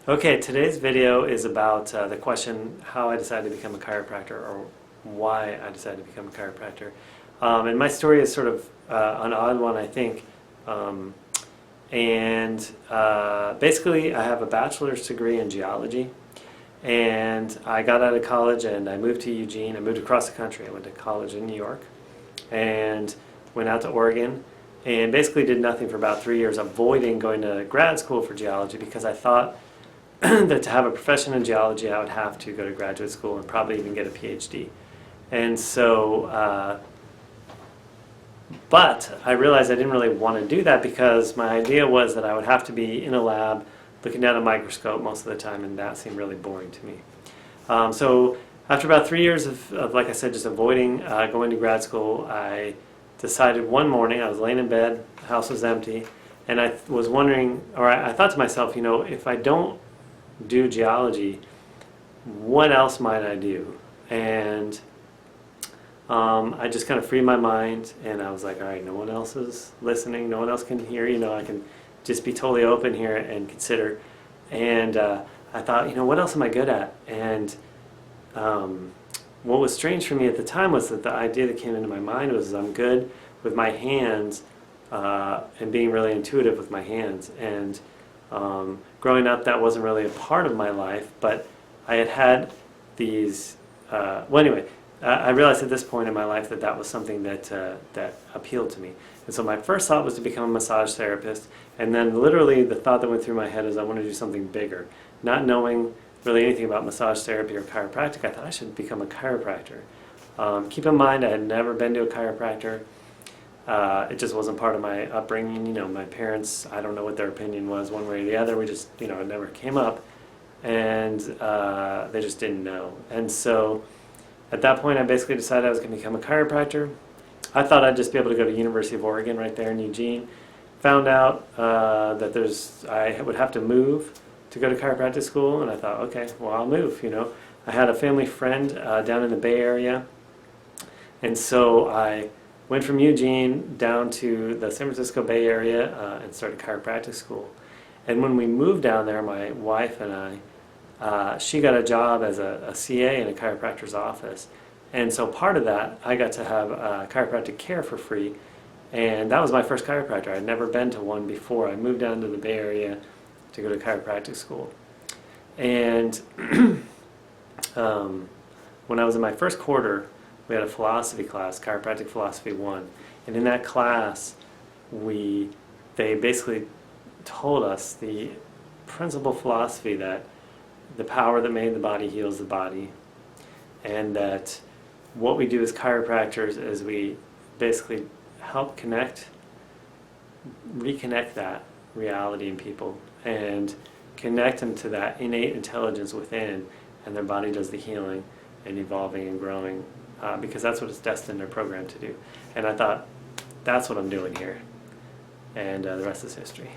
Okay, today's video is about the question how I decided to become a chiropractor, or why I decided to become a chiropractor. And my story is sort of an odd one, I think. Basically, I have a bachelor's degree in geology, and I got out of college and I moved to Eugene. I moved across the country. I went to college in New York and went out to Oregon and basically did nothing for about 3 years, avoiding going to grad school for geology because I thought that to have a profession in geology I would have to go to graduate school and probably even get a PhD. And so, but I realized I didn't really want to do that because my idea was that I would have to be in a lab looking down a microscope most of the time, and that seemed really boring to me. So after about 3 years of, like I said, just avoiding going to grad school, I decided one morning, I was laying in bed, the house was empty, and I was wondering, or I thought to myself, you know, if I don't do geology, what else might I do? And I just kind of freed my mind, and I was like, all right, no one else is listening, no one else can hear, you know, I can just be totally open here and consider. And I thought, you know, what else am I good at? And what was strange for me at the time was that the idea that came into my mind was I'm good with my hands and being really intuitive with my hands. And growing up, that wasn't really a part of my life, but I had these, well anyway, I realized at this point in my life that that was something that, that appealed to me. And so my first thought was to become a massage therapist, and then literally the thought that went through my head is I want to do something bigger. Not knowing really anything about massage therapy or chiropractic, I thought I should become a chiropractor. Keep in mind I had never been to a chiropractor. It just wasn't part of my upbringing. You know, my parents, I don't know what their opinion was one way or the other. We just, you know, it never came up, and they just didn't know. And so at that point I basically decided I was going to become a chiropractor. I thought I'd just be able to go to University of Oregon right there in Eugene. Found out that I would have to move to go to chiropractic school, and I thought, okay, well, I'll move, you know. I had a family friend down in the Bay Area, and so I went from Eugene down to the San Francisco Bay Area and started chiropractic school. And when we moved down there, my wife and I, she got a job as a CA in a chiropractor's office. And so part of that, I got to have chiropractic care for free. And that was my first chiropractor. I'd never been to one before. I moved down to the Bay Area to go to chiropractic school. And when I was in my first quarter, we had a philosophy class, Chiropractic Philosophy 1. And in that class, they basically told us the principal philosophy that the power that made the body heals the body. And that what we do as chiropractors is we basically help reconnect that reality in people and connect them to that innate intelligence within, and their body does the healing and evolving and growing because that's what it's destined or programmed to do. And I thought, that's what I'm doing here. And the rest is history.